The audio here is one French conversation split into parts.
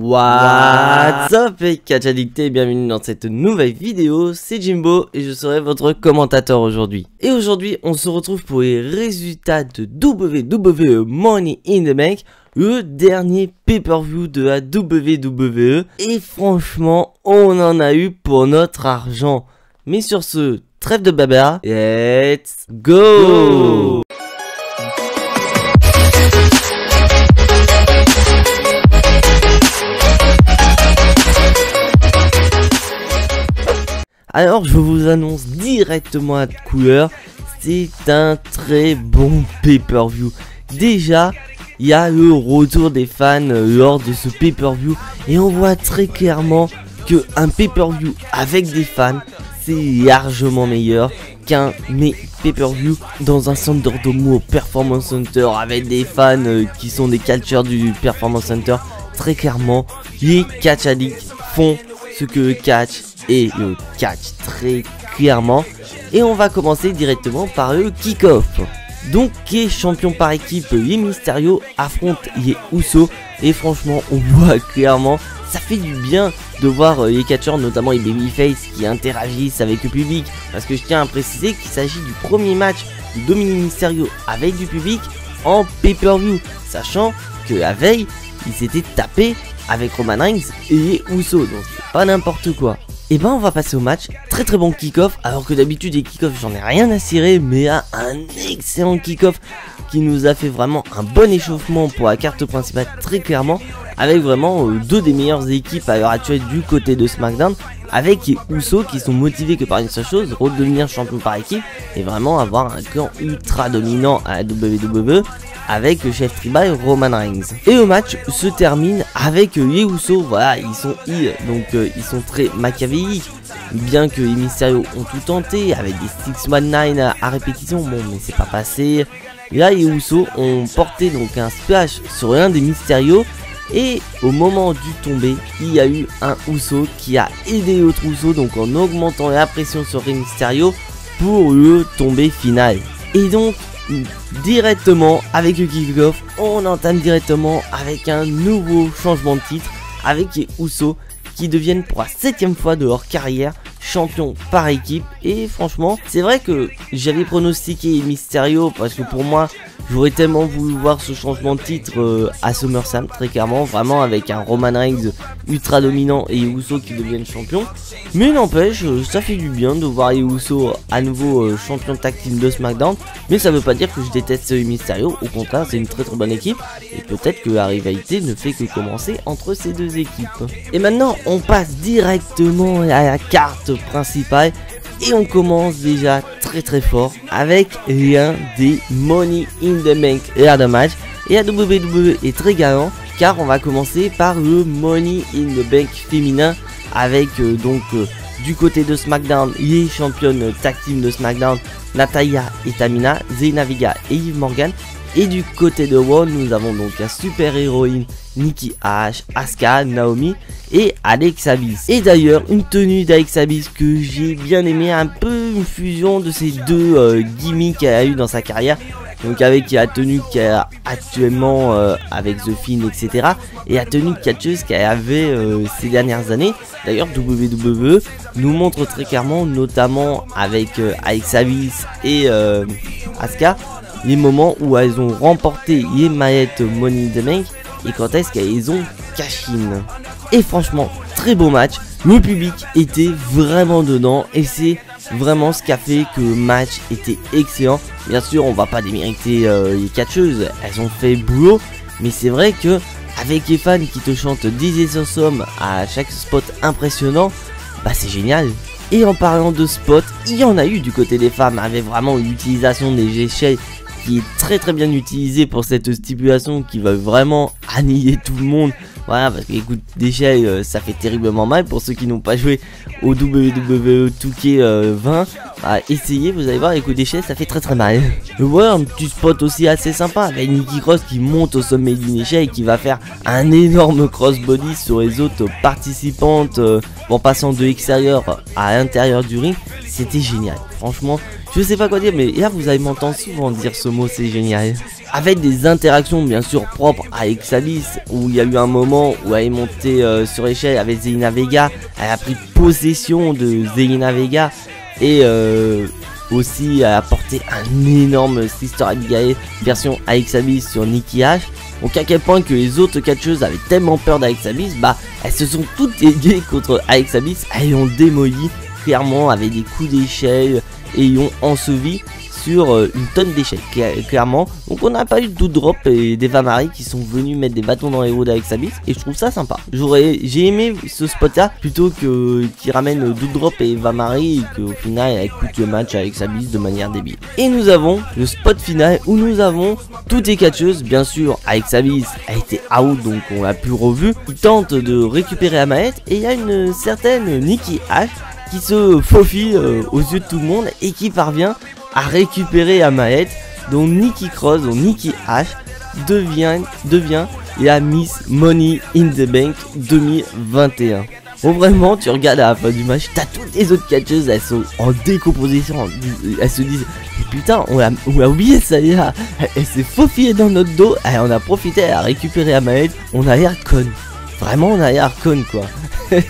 What's up les catch addictés et bienvenue dans cette nouvelle vidéo, c'est Jimbo et je serai votre commentateur aujourd'hui. Et aujourd'hui on se retrouve pour les résultats de WWE Money in the Bank, le dernier pay-per-view de la WWE. Et franchement on en a eu pour notre argent. Mais sur ce, trêve de blabla, let's go. Alors je vous annonce directement à la couleur, c'est un très bon pay-per-view. Déjà, il y a le retour des fans lors de ce pay-per-view et on voit très clairement que un pay-per-view avec des fans, c'est largement meilleur qu'un pay-per-view dans un centre d'Ordomo au Performance Center avec des fans qui sont des catcheurs du Performance Center. Très clairement, les catch addicts font ce que le catch et le catch très clairement. Et on va commencer directement par le kick-off. Donc les champions par équipe, les Mysterio affrontent les Usos. Et franchement on voit clairement, ça fait du bien de voir les catcheurs, notamment les babyface, qui interagissent avec le public. Parce que je tiens à préciser qu'il s'agit du premier match de Dominic Mysterio avec du public en pay-per-view, sachant que la veille il s'était tapé avec Roman Reigns et les Usos, donc c'est pas n'importe quoi. Et ben on va passer au match, très bon kick-off, alors que d'habitude les kick-off j'en ai rien à cirer, mais là un excellent kick-off qui nous a fait vraiment un bon échauffement pour la carte principale très clairement, avec vraiment deux des meilleures équipes à l'heure actuelle du côté de SmackDown, avec les Usos qui sont motivés que par une seule chose, redevenir champion par équipe et vraiment avoir un clan ultra dominant à la WWE avec le chef tribal Roman Reigns. Et le match se termine avec les Usos, voilà, ils sont heal, donc ils sont très machiavéliques, bien que les Mysterio ont tout tenté avec des 619 à répétition, bon mais c'est pas passé. Et là les Usos ont porté donc un splash sur l'un des Mysterio. Et au moment du tombé, il y a eu un Uso qui a aidé l'autre Uso, donc en augmentant la pression sur Rey Mysterio pour le tombé final. Et donc directement avec le kick-off, on entame directement avec un nouveau changement de titre, avec les Usos qui deviennent pour la 7ème fois de leur carrière champions par équipe. Et franchement c'est vrai que j'avais pronostiqué Mysterio parce que pour moi j'aurais tellement voulu voir ce changement de titre à SummerSlam, très clairement, vraiment avec un Roman Reigns ultra dominant et les Usos qui deviennent champions. Mais n'empêche, ça fait du bien de voir les Usos à nouveau champion tag team de SmackDown. Mais ça veut pas dire que je déteste Mysterio, au contraire c'est une très bonne équipe. Et peut-être que la rivalité ne fait que commencer entre ces deux équipes. Et maintenant on passe directement à la carte principale. Et on commence déjà très fort avec l'un des Money in the Bank ladder match. Et la WWE est très galant car on va commencer par le Money in the Bank féminin avec du côté de SmackDown les championnes tag team de SmackDown Natalya et Tamina, Zelina Vega et Liv Morgan. Et du côté de Raw nous avons donc la super héroïne Nikki Ash, Asuka, Naomi et Alexa Bliss. Et d'ailleurs une tenue d'Alexa Bliss que j'ai bien aimé, un peu une fusion de ces deux gimmicks qu'elle a eu dans sa carrière. Donc avec la tenue qu'elle a actuellement avec The Fiend, etc. Et la tenue catcheuse qu'elle avait ces dernières années. D'ailleurs WWE nous montre très clairement, notamment avec Alexa Bliss et Asuka, les moments où elles ont remporté les maillettes Money in the Bank et quand est-ce qu'elles ont cash in. Et franchement très beau match, le public était vraiment dedans et c'est vraiment ce qui a fait que le match était excellent. Bien sûr on va pas démériter les catcheuses, elles ont fait le boulot, mais c'est vrai que avec les fans qui te chantent This is awesome à chaque spot impressionnant, bah c'est génial. Et en parlant de spot, il y en a eu du côté des femmes, avec vraiment l'utilisation des échelles qui est très bien utilisé pour cette stipulation qui va vraiment annihiler tout le monde. Voilà, parce que les coups d'échelle ça fait terriblement mal pour ceux qui n'ont pas joué au WWE 2K20. Bah, essayez, vous allez voir, les coups d'échelle ça fait très mal. Voilà un petit spot aussi assez sympa avec Nikki Cross qui monte au sommet d'une échelle et qui va faire un énorme crossbody sur les autres participantes en passant de l'extérieur à l'intérieur du ring. C'était génial, franchement. Je sais pas quoi dire, mais là vous allez m'entendre souvent dire ce mot, c'est génial. avec des interactions bien sûr propres à Exabyss, où il y a eu un moment où elle est montée sur échelle avec Zelina Vega, elle a pris possession de Zelina Vega et aussi a apporté un énorme Sister Abigail version Exabyss sur Nikki H. Donc à quel point que les autres catcheuses avaient tellement peur d'Exabyss, bah elles se sont toutes aidées contre Exabyss, elles l'ont démoli clairement avec des coups d'échelle et ils ont enseveli sur une tonne d'échelle clairement. Donc on n'a pas eu de Doudrop et d'Eva Marie qui sont venus mettre des bâtons dans les roues d'Exabyss et je trouve ça sympa. J'ai aimé ce spot là plutôt que qui ramène Doudrop et Eva Marie et qu'au final elle coûte le match à Exabyss de manière débile. Et nous avons le spot final où nous avons toutes les catcheuses, bien sûr Exabyss a été out donc on l'a plus revu, qui tente de récupérer Amaet et il y a une certaine Nikki H qui se faufile aux yeux de tout le monde et qui parvient à récupérer Amaet, dont Nikki Cross, dont Nikki H devient la Miss Money in the Bank 2021. Bon vraiment tu regardes à la fin du match, t'as toutes les autres catcheuses, elles sont en décomposition, elles se disent putain on a oublié ça y est, elle s'est faufilée dans notre dos, et on a profité à récupérer Amaet, on a l'air con, vraiment on a l'air con quoi.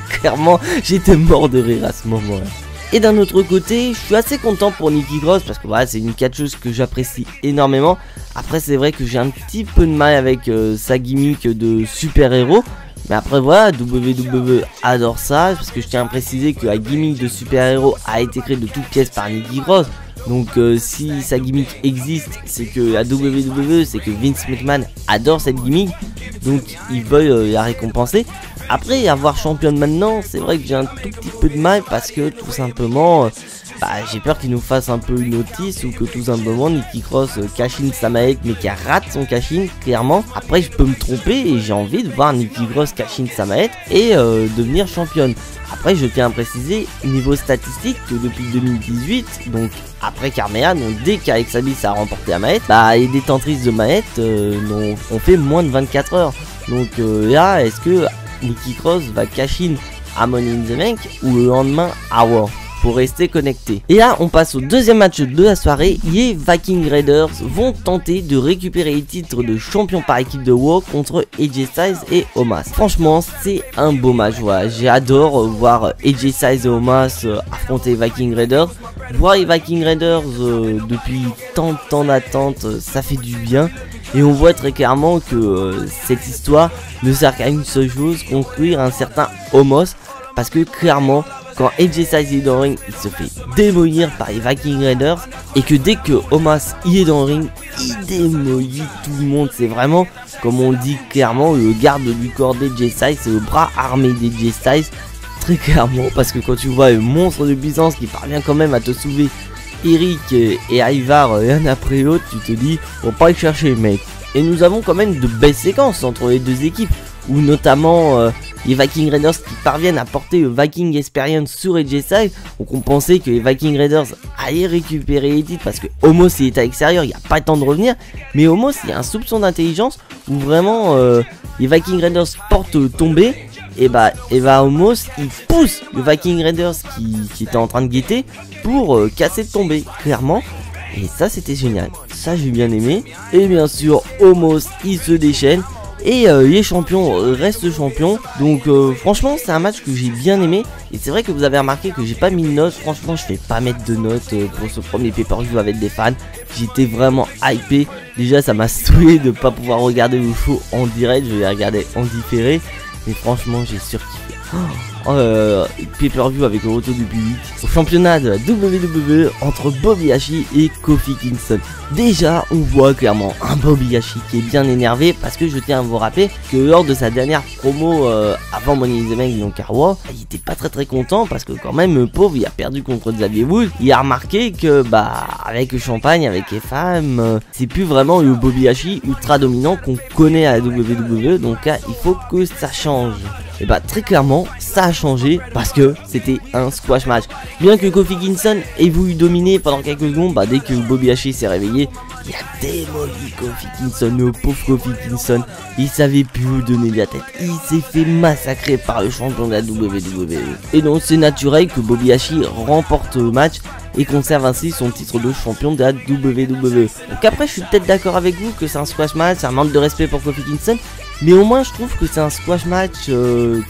Clairement j'étais mort de rire à ce moment là. Et d'un autre côté, je suis assez content pour Nikki Cross parce que voilà, c'est une catcheuse que j'apprécie énormément. Après, c'est vrai que j'ai un petit peu de mal avec sa gimmick de super-héros. Mais après, voilà, WWE adore ça. Parce que je tiens à préciser que la gimmick de super-héros a été créée de toutes pièces par Nikki Cross. Donc, si sa gimmick existe, c'est que la WWE, c'est que Vince McMahon adore cette gimmick. Donc, ils veulent la récompenser. Après, avoir championne maintenant, c'est vrai que j'ai un tout petit peu de mal parce que tout simplement, j'ai peur qu'il nous fasse un peu une notice ou que tout simplement Nikki Cross cash-in sa Amaet mais qu'elle rate son cash-in, clairement. Après, je peux me tromper et j'ai envie de voir Nikki Cross cash-in sa Amaet et devenir championne. Après, je tiens à préciser, niveau statistique, que depuis 2018, donc après Carmella, donc dès qu'Exabyss a remporté Amaet, les détentrices de Amaet ont fait moins de 24 heures. Donc là, est-ce que Nikki Cross va cash in à Money in the Bank ou le lendemain à War pour rester connecté. Et là on passe au deuxième match de la soirée. Les Viking Raiders vont tenter de récupérer les titres de champion par équipe de War contre AJ Styles et Omos. Franchement c'est un beau match, voilà. J'adore voir AJ Styles et Omos affronter les Viking Raiders. Voir les Viking Raiders depuis tant de temps d'attente, ça fait du bien. Et on voit très clairement que cette histoire ne sert qu'à une seule chose, construire un certain Omos. Parce que clairement, quand AJ Styles est dans le ring, il se fait démolir par les Viking Raiders. Et que dès que Omos est dans le ring, il démolit tout le monde. C'est vraiment, comme on le dit clairement, le garde du corps d'AJ Styles, c'est le bras armé d'AJ Styles. Très clairement, parce que quand tu vois le monstre de puissance qui parvient quand même à te soulever Eric et Ivar l'un après l'autre, tu te dis faut pas le chercher mec. Et nous avons quand même de belles séquences entre les deux équipes, où notamment les Viking Raiders qui parviennent à porter le Viking Experience sur AJ Styles. Donc on pensait que les Viking Raiders allaient récupérer les titres parce que Omos il est à l'extérieur, il n'y a pas le temps de revenir. Mais Omos il y a un soupçon d'intelligence où vraiment les Viking Raiders portent tombée. Et Omos il pousse le Viking Raiders qui était en train de guetter pour casser de tomber clairement. Et ça c'était génial, ça j'ai bien aimé. Et bien sûr Omos il se déchaîne et les champions restent champions. Donc franchement c'est un match que j'ai bien aimé. Et c'est vrai que vous avez remarqué que j'ai pas mis de notes. Franchement je vais pas mettre de notes pour ce premier pay-per-view avec des fans. J'étais vraiment hypé. Déjà ça m'a saoulé de pas pouvoir regarder le show en direct, je vais regarder en différé. Mais franchement j'ai surkiffé. Pay-per-view avec le retour du public au championnat de la WWE entre Bobby Lashley et Kofi Kingston. Déjà on voit clairement un Bobby Lashley qui est bien énervé parce que je tiens à vous rappeler que lors de sa dernière promo avant Money in the Bank donc à Raw, il était pas très content parce que quand même le pauvre il a perdu contre Xavier Woods. Il a remarqué que avec le champagne, avec les femmes, c'est plus vraiment le Bobby Lashley ultra dominant qu'on connaît à la WWE. Donc là il faut que ça change. Et très clairement ça a changé parce que c'était un squash match. Bien que Kofi Kingston ait voulu dominer pendant quelques secondes, dès que Bobby Lashley s'est réveillé, il a démoli Kofi Kingston, le pauvre Kofi Kingston. Il savait plus où donner de la tête, il s'est fait massacrer par le champion de la WWE. Et donc c'est naturel que Bobby Lashley remporte le match et conserve ainsi son titre de champion de la WWE. Donc après je suis peut-être d'accord avec vous que c'est un squash match, c'est un manque de respect pour Kofi Kingston, mais au moins je trouve que c'est un squash match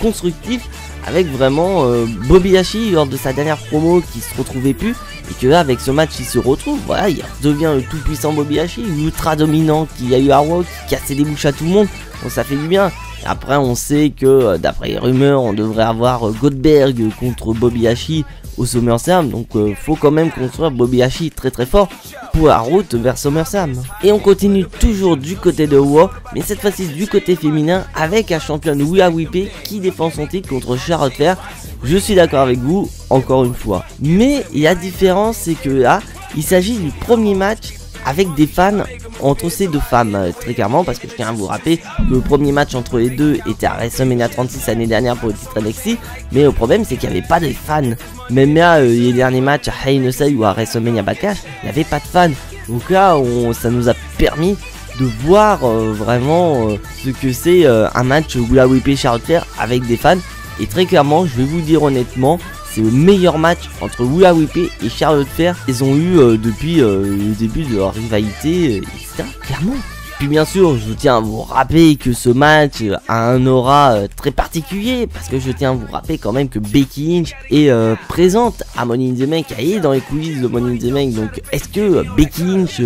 constructif, avec vraiment Bobby Lashley lors de sa dernière promo qui se retrouvait plus, et que là avec ce match il se retrouve, voilà, il devient le tout puissant Bobby Lashley, ultra dominant, qui a eu à Raw, qui cassait des bouches à tout le monde, donc ça fait du bien. Et après on sait que d'après les rumeurs on devrait avoir Goldberg contre Bobby Lashley au SummerSlam, donc faut quand même construire Bobby Lashley très très fort pour la route vers SummerSlam. Et on continue toujours du côté de Raw, mais cette fois-ci du côté féminin, avec la championne Rhea Ripley qui défend son titre contre Charlotte Flair. Je suis d'accord avec vous, encore une fois. Mais la différence c'est que là, il s'agit du premier match avec des fans entre ces deux femmes, très clairement, parce que je tiens à vous rappeler que le premier match entre les deux était à WrestleMania 36 l'année dernière pour le titre NXT, mais le problème c'est qu'il n'y avait pas de fans. Même là, les derniers matchs à Hell in a Cell ou à WrestleMania Backlash, il n'y avait pas de fans. Donc là, ça nous a permis de voir vraiment ce que c'est un match Rhea Ripley Charlotte Flair avec des fans. Et très clairement, je vais vous dire honnêtement, c'est le meilleur match entre Rhea Ripley et Charlotte Flair qu'ils ont eu depuis le début de leur rivalité, etc. Clairement. Puis bien sûr, je tiens à vous rappeler que ce match a un aura très particulier, parce que je tiens à vous rappeler quand même que Becky Lynch est présente à Money in the Bank, elle est dans les coulisses de Money in the Bank. Donc est-ce que Becky Lynch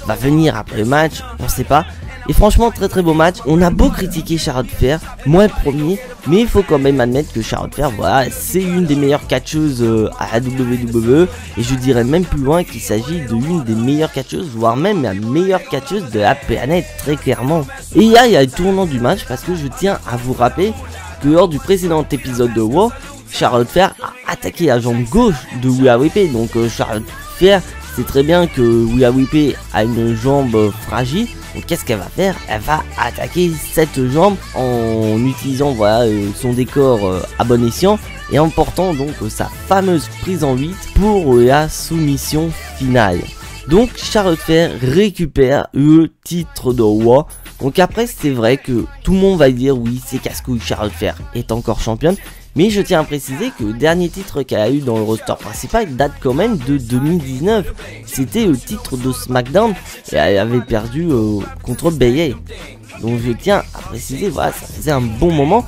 va venir après le match? On sait pas. Et franchement, très très beau match. On a beau critiquer Charlotte Flair, moi le premier, mais il faut quand même admettre que Charlotte Flair, voilà, c'est une des meilleures catcheuses à la WWE. Et je dirais même plus loin qu'il s'agit de l'une des meilleures catcheuses, voire même la meilleure catcheuse de la planète, très clairement. Et là, il y a le tournant du match, parce que je tiens à vous rappeler que lors du précédent épisode de Raw, Charlotte Flair a attaqué la jambe gauche de Rhea Ripley. Donc Charlotte Flair sait très bien que Rhea Ripley a une jambe fragile. Donc qu'est-ce qu'elle va faire? Elle va attaquer cette jambe en utilisant, voilà, son décor à bon escient, et en portant donc sa fameuse prise en 8 pour la soumission finale. Donc Charlotte Flair récupère le titre de Raw. Donc après c'est vrai que tout le monde va dire oui, c'est casse-couille, Charlotte Flair est encore championne. Mais je tiens à préciser que le dernier titre qu'elle a eu dans le roster principal date quand même de 2019. C'était le titre de SmackDown et elle avait perdu contre Bayley. Donc je tiens à préciser, voilà, ça faisait un bon moment.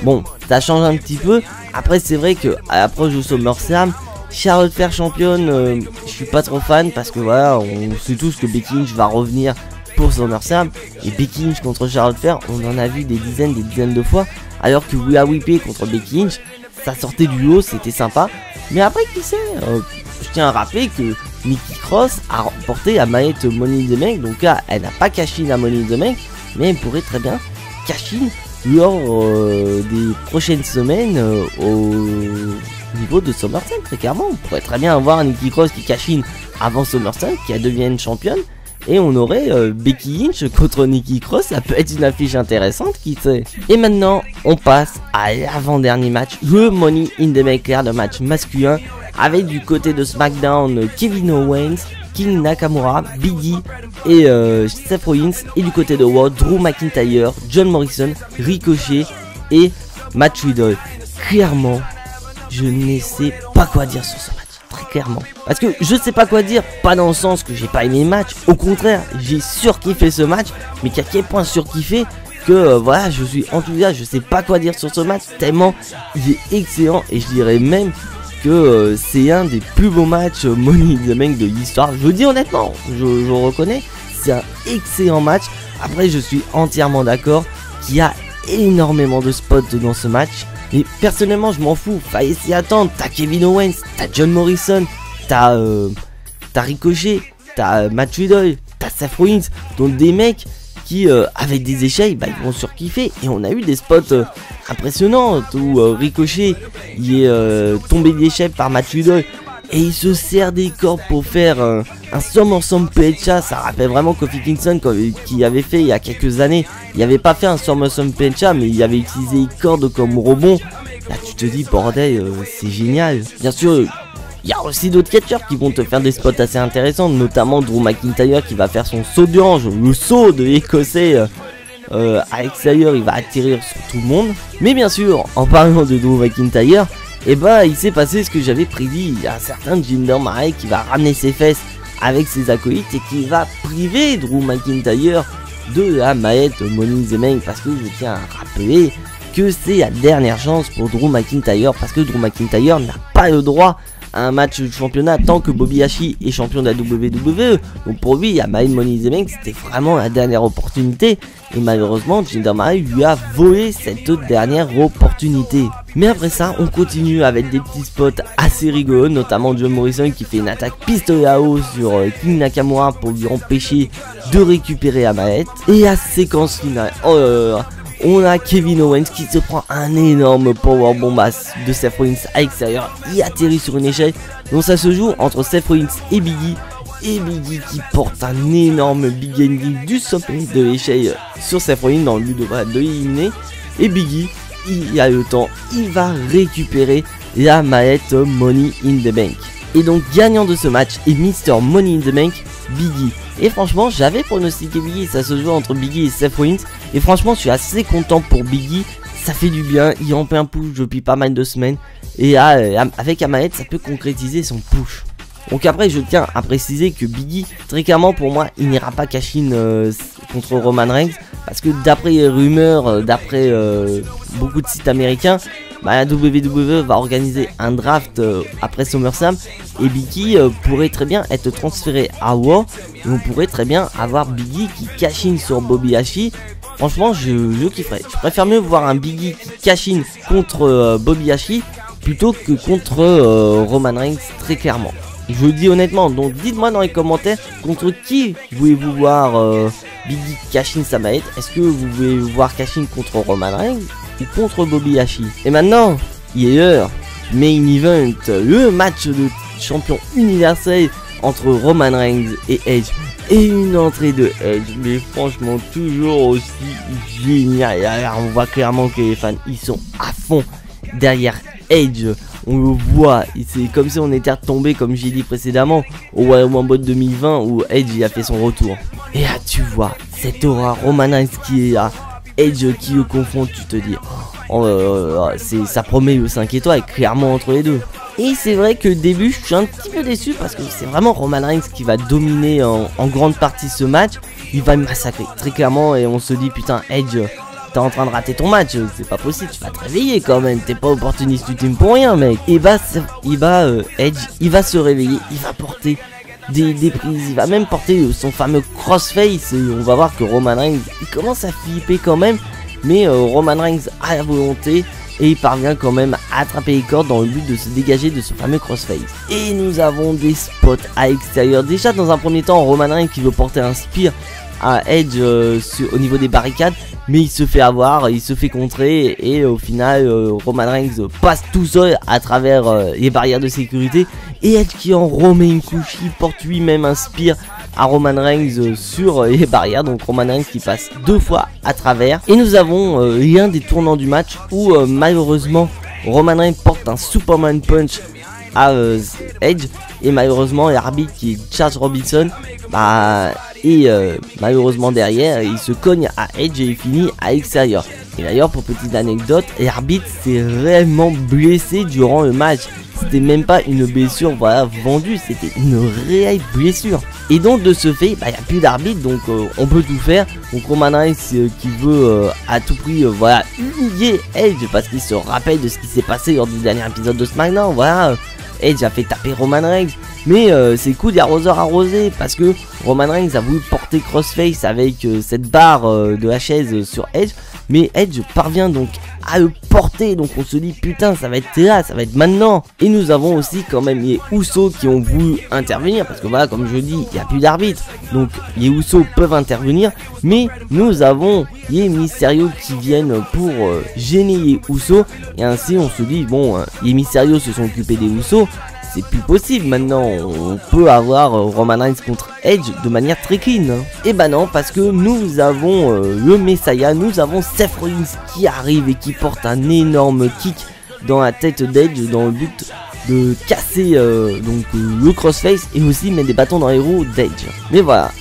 Bon, ça change un petit peu. Après c'est vrai que à l'approche de SummerSlam, Charlotte Flair championne, je suis pas trop fan, parce que voilà, on sait tous que Becky Lynch va revenir pour SummerSlam. Et Becky Lynch contre Charlotte Flair, on en a vu des dizaines de fois. Alors que Rhea Ripley contre Becky Lynch, ça sortait du lot, c'était sympa. Mais après, qui sait, je tiens à rappeler que Nikki Cross a remporté la manette Money in the Bank. Donc là, elle n'a pas cash in à Money in the Bank, mais elle pourrait très bien cash in lors des prochaines semaines au niveau de SummerSlam. Très clairement, on pourrait très bien avoir Nikki Cross qui cash in avant SummerSlam, qui devienne championne. Et on aurait Becky Lynch contre Nikki Cross, ça peut être une affiche intéressante, qui sait. Et maintenant, on passe à l'avant-dernier match, le Money in the Bank, le match masculin, avec du côté de SmackDown, Kevin Owens, King Nakamura, Big E et Seth Rollins, et du côté de Raw, Drew McIntyre, John Morrison, Ricochet et Matt Riddle. Clairement, je ne sais pas quoi dire sur ce match. Très clairement, parce que je sais pas quoi dire, pas dans le sens que j'ai pas aimé le match, au contraire j'ai surkiffé ce match, mais qu'à quel point surkiffé que voilà, je suis enthousiaste, je sais pas quoi dire sur ce match tellement il est excellent. Et je dirais même que c'est un des plus beaux matchs Money in the Bank de l'histoire, je le dis honnêtement, je reconnais, c'est un excellent match. Après je suis entièrement d'accord qu'il y a énormément de spots dans ce match. Mais personnellement je m'en fous, fallait s'y attendre. T'as Kevin Owens, t'as John Morrison, t'as Ricochet, t'as Matt Riddle, t'as Seth Rollins, donc des mecs qui avec des échelles, bah, ils vont surkiffer. Et on a eu des spots impressionnants où Ricochet il est tombé d'échelle par Matt Riddle et il se sert des cordes pour faire un SummerSlam PHA. Ça rappelle vraiment Kofi Kingston qui avait fait il y a quelques années. Il avait pas fait un SummerSlam PHA, mais il avait utilisé les cordes comme rebond. Là tu te dis bordel, c'est génial. Bien sûr il y a aussi d'autres catcheurs qui vont te faire des spots assez intéressants, notamment Drew McIntyre qui va faire son saut d'ange, le saut de l'écossais à l'extérieur. Il va atterrir sur tout le monde. Mais bien sûr, en parlant de Drew McIntyre, et bah il s'est passé ce que j'avais prédit. Il y a un certain Jinder Mahal qui va ramener ses fesses avec ses acolytes et qui va priver Drew McIntyre de la maillette Money in the Bank, parce que je tiens à rappeler que c'est la dernière chance pour Drew McIntyre, parce que Drew McIntyre n'a pas le droit à un match de championnat tant que Bobby Lashley est champion de la WWE. Donc pour lui, à Money in the Bank, c'était vraiment la dernière opportunité, et malheureusement Jinder Mahal lui a volé cette dernière opportunité. Mais après ça, on continue avec des petits spots assez rigolos, notamment John Morrison qui fait une attaque pistolet à eau sur King Nakamura pour lui empêcher de récupérer la mallette. Et à séquence finale, oh là là, on a Kevin Owens qui se prend un énorme powerbomb de Seth Rollins à l'extérieur. Il atterrit sur une échelle. Donc ça se joue entre Seth Rollins et Biggie. Et Biggie qui porte un énorme big ending du sommet de l'échelle sur Seth Rollins dans le but de l'éliminer. Et Biggie, il a le temps, il va récupérer la mallette Money in the Bank. Et donc gagnant de ce match est Mr Money in the Bank, Biggie. Et franchement, j'avais pronostiqué Biggie, ça se joue entre Biggie et Seth Rollins. Et franchement, je suis assez content pour Biggie, ça fait du bien, il en fait un push depuis pas mal de semaines. Et avec la mallette, ça peut concrétiser son push. Donc après, je tiens à préciser que Biggie, très clairement pour moi, il n'ira pas cash-in contre Roman Reigns. Parce que d'après les rumeurs, d'après beaucoup de sites américains, bah, la WWE va organiser un draft après SummerSlam. Et Biggie pourrait très bien être transféré à Raw. Et on pourrait très bien avoir Biggie qui cash-in sur Bobby Lashley. Franchement, je kifferais. Je préfère mieux voir un Biggie qui cash-in contre Bobby Lashley plutôt que contre Roman Reigns, très clairement. Je le dis honnêtement, donc dites-moi dans les commentaires contre qui voulez-vous voir Biggie cash-in sa mallette. Est-ce que vous voulez voir cash-in contre Roman Reigns ou contre Bobby Lashley? Et maintenant, il est l'heure, main event, le match de champion universel entre Roman Reigns et Edge. Et une entrée de Edge, mais franchement toujours aussi génial. On voit clairement que les fans, ils sont à fond derrière Edge. On le voit, c'est comme si on était retombé, comme j'ai dit précédemment, au Royal Rumble 2020 où Edge a fait son retour. Et là tu vois, cette aura Roman Reigns qui est là, Edge qui le confond, tu te dis, ça promet le 5 étoiles, clairement entre les deux. Et c'est vrai que au début, je suis un petit peu déçu parce que c'est vraiment Roman Reigns qui va dominer en grande partie ce match. Il va me massacrer très clairement et on se dit putain Edge, t'es en train de rater ton match, c'est pas possible, tu vas te réveiller quand même, t'es pas opportuniste ultime pour rien mec. Et bah Edge, il va se réveiller, il va porter des prises, il va même porter son fameux crossface et on va voir que Roman Reigns, il commence à flipper quand même, mais Roman Reigns a la volonté et il parvient quand même à attraper les cordes dans le but de se dégager de ce fameux crossface. Et nous avons des spots à l'extérieur. Déjà dans un premier temps, Roman Reigns qui veut porter un spear à Edge au niveau des barricades, mais il se fait avoir, il se fait contrer et au final Roman Reigns passe tout seul à travers les barrières de sécurité et Edge qui en remet une couche, il porte lui-même un spear à Roman Reigns sur les barrières, donc Roman Reigns qui passe 2 fois à travers. Et nous avons l'un des tournants du match où malheureusement Roman Reigns porte un Superman Punch à Edge et malheureusement l'arbitre qui est Charles Robinson malheureusement derrière il se cogne à Edge et il finit à l'extérieur. Et d'ailleurs pour petite anecdote, l'arbitre s'est réellement blessé durant le match. C'était même pas une blessure vendue, c'était une réelle blessure. Et donc de ce fait, il n'y a plus d'arbitre, donc on peut tout faire. Donc Roman Reigns qui veut à tout prix humilier Edge parce qu'il se rappelle de ce qui s'est passé lors du dernier épisode de SmackDown. Edge a fait taper Roman Reigns, mais c'est coup d'arroseur arrosé parce que Roman Reigns a voulu porter crossface avec cette barre de la chaise sur Edge, mais Edge parvient donc à le porter, donc on se dit putain ça va être là, ça va être maintenant. Et nous avons aussi quand même les Usos qui ont voulu intervenir parce que voilà, comme je dis, il n'y a plus d'arbitre, donc les Usos peuvent intervenir, mais nous avons les Mysterio qui viennent pour gêner les Usos et ainsi on se dit bon, les Mysterio se sont occupés des Usos, c'est plus possible maintenant, on peut avoir Roman Reigns contre Edge de manière très clean. Et bah non, parce que nous avons le Messiah, nous avons Seth Rollins qui arrive et qui porte un énorme kick dans la tête d'Edge dans le but de casser le crossface et aussi mettre des bâtons dans les roues d'Edge. Mais voilà,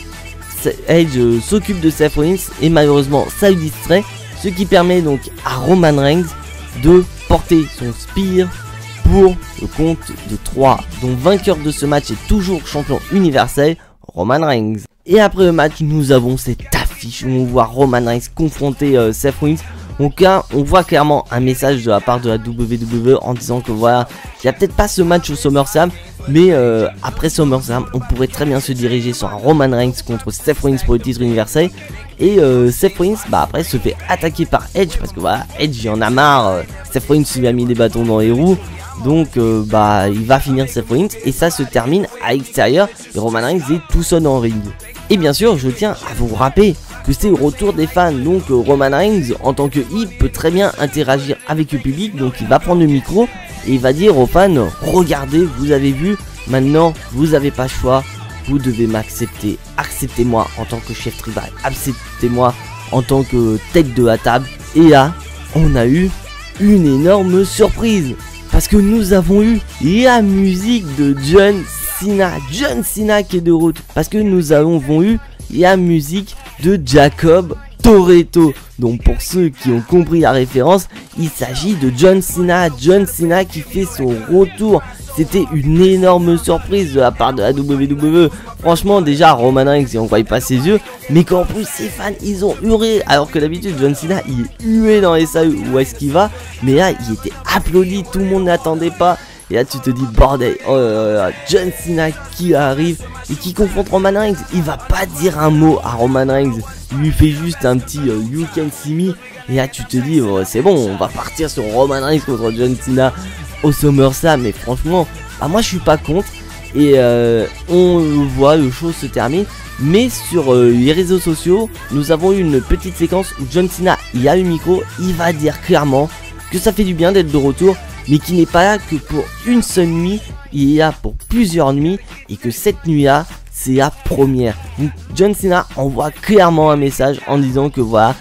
Edge s'occupe de Seth Rollins et malheureusement ça le distrait, ce qui permet donc à Roman Reigns de porter son spear pour le compte de 3, dont vainqueur de ce match est toujours champion universel, Roman Reigns. Et après le match, nous avons cette affiche où on voit Roman Reigns confronter Seth Rollins. Donc là, on voit clairement un message de la part de la WWE en disant que voilà, il n'y a peut-être pas ce match au SummerSlam, mais après SummerSlam, on pourrait très bien se diriger sur un Roman Reigns contre Seth Rollins pour le titre universel. Et Seth Rollins, après se fait attaquer par Edge parce que voilà, Edge il en a marre. Seth Rollins lui a mis des bâtons dans les roues. Donc il va finir Seth Rollins et ça se termine à l'extérieur et Roman Reigns est tout seul en ring. Et bien sûr, je tiens à vous rappeler que c'est le retour des fans. Donc Roman Reigns en tant que heel peut très bien interagir avec le public. Donc il va prendre le micro et il va dire aux fans: regardez, vous avez vu, maintenant vous n'avez pas le choix, vous devez m'accepter, acceptez-moi en tant que chef tribal, acceptez-moi en tant que tête de la table. Et là, on a eu une énorme surprise. Parce que nous avons eu la musique de John Cena qui est de retour. Parce que nous avons eu la musique de Jacob Toretto. Donc pour ceux qui ont compris la référence, il s'agit de John Cena qui fait son retour. C'était une énorme surprise de la part de la WWE. Franchement, déjà Roman Reigns, il en voyait pas ses yeux, mais qu'en plus ses fans ils ont hurlé, alors que d'habitude John Cena il est hué dans les salles où est-ce qu'il va, mais là il était applaudi, tout le monde n'attendait pas. Et là tu te dis bordel, oh là là, John Cena qui arrive et qui confronte Roman Reigns. Il va pas dire un mot à Roman Reigns, il lui fait juste un petit you can see me. Et là tu te dis oh, c'est bon, on va partir sur Roman Reigns contre John Cena au SummerSlam. Mais franchement, moi je suis pas contre. Et on le voit, le show se termine. Mais sur les réseaux sociaux, nous avons eu une petite séquence où John Cena, il a le micro, il va dire clairement que ça fait du bien d'être de retour, mais qu'il n'est pas là que pour une seule nuit, il est là pour plusieurs nuits, et que cette nuit-là, c'est la première. Donc John Cena envoie clairement un message en disant que voilà,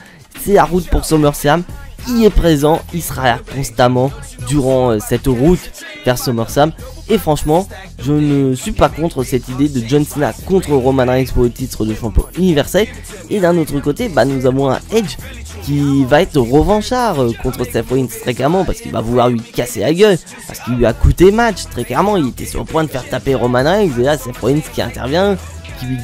c'est la route pour SummerSlam, il est présent, il sera là constamment durant cette route vers SummerSlam. Et franchement, je ne suis pas contre cette idée de John Cena contre Roman Reigns pour le titre de champion universel. Et d'un autre côté, nous avons un Edge qui va être revanchard contre Seth Rollins très clairement, parce qu'il va vouloir lui casser la gueule, parce qu'il lui a coûté match très clairement. Il était sur le point de faire taper Roman Reigns et là Seth Rollins qui intervient, qui lui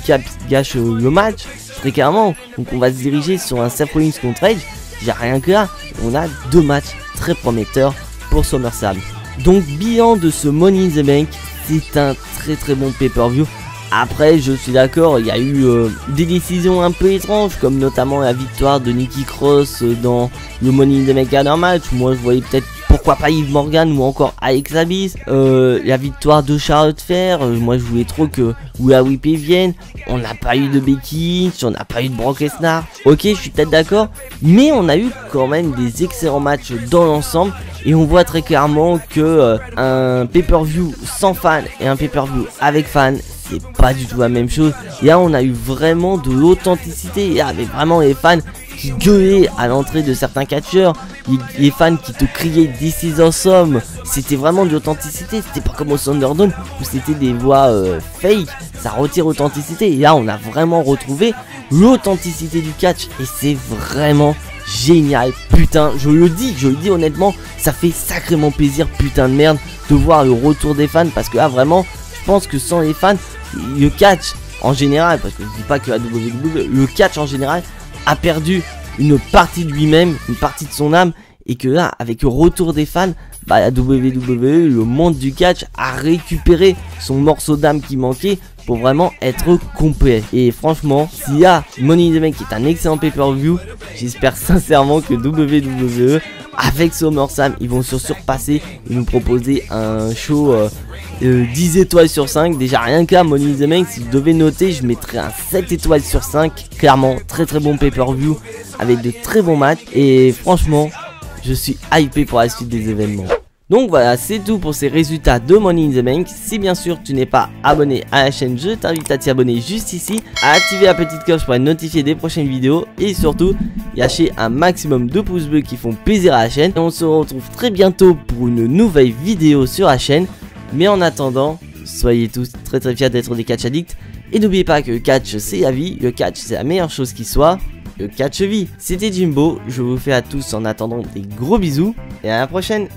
gâche le match très clairement. Donc on va se diriger sur un Seth Rollins contre Edge. J'ai rien que là, on a deux matchs très prometteurs pour SummerSlam. Donc bilan de ce Money in the Bank, c'est un très bon pay-per-view. Après je suis d'accord, il y a eu des décisions un peu étranges, comme notamment la victoire de Nikki Cross dans le Money in the Bank Ladder match. Moi je voyais peut-être pourquoi pas Liv Morgan ou encore Alexa Bliss. La victoire de Charlotte Flair, moi je voulais trop que Rhea Ripley vienne. On n'a pas eu de Becky Lynch, on n'a pas eu de Brock Lesnar. Ok, je suis peut-être d'accord, mais on a eu quand même des excellents matchs dans l'ensemble. Et on voit très clairement que un pay-per-view sans fans et un pay-per-view avec fans, c'est pas du tout la même chose. Et là on a eu vraiment de l'authenticité. Il y avait vraiment les fans qui gueulaient à l'entrée de certains catcheurs, les fans qui te criaient "This is awesome". C'était vraiment de l'authenticité. C'était pas comme au Thunderdome où c'était des voix fake. Ça retire authenticité. Et là on a vraiment retrouvé l'authenticité du catch. Et c'est vraiment génial. Putain, je le dis honnêtement, ça fait sacrément plaisir, putain de merde, de voir le retour des fans. Parce que là vraiment, je pense que sans les fans, le catch en général, parce que je dis pas que la WWE, le catch en général a perdu une partie de lui-même, une partie de son âme. Et que là, avec le retour des fans, la WWE, le monde du catch, a récupéré son morceau d'âme qui manquait pour vraiment être complet. Et franchement, s'il y a Money in the Bank qui est un excellent pay-per-view, j'espère sincèrement que WWE, avec SummerSlam, ils vont se surpasser et nous proposer un show 10 étoiles sur 5. Déjà rien qu'à Money in the Bank, si je devais noter, je mettrais un 7 étoiles sur 5. Clairement, très bon pay-per-view avec de très bons matchs. Et franchement, je suis hypé pour la suite des événements. Donc voilà, c'est tout pour ces résultats de Money in the Bank. Si bien sûr tu n'es pas abonné à la chaîne, je t'invite à t'y abonner juste ici, à activer la petite cloche pour être notifié des prochaines vidéos et surtout lâcher un maximum de pouces bleus qui font plaisir à la chaîne. Et on se retrouve très bientôt pour une nouvelle vidéo sur la chaîne. Mais en attendant, soyez tous très fiers d'être des catch addicts. Et n'oubliez pas que le catch c'est la vie, le catch c'est la meilleure chose qui soit. Le catch vie. C'était Jimbo, je vous fais à tous en attendant des gros bisous et à la prochaine.